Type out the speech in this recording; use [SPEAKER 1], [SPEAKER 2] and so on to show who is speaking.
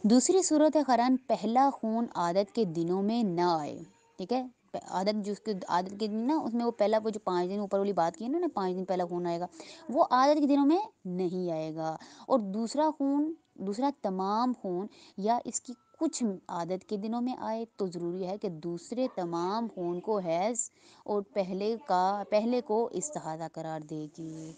[SPEAKER 1] दूसरी सूरत क़ुरान पहला खून आदत के दिनों में ना आए, ठीक है? आदत जिसकी आदत के दिन ना उसमें वो पहला वो जो 5 दिन ऊपर वाली बात की है ना 5 दिन पहला खून आएगा, वो आदत के दिनों में नहीं आएगा। और दूसरा तमाम खून या इसकी कुछ आदत के दिनों में आए तो ज़रूरी है कि दूसरे तमाम खून को हैज़ और पहले को इस्तिहादा करार देगी।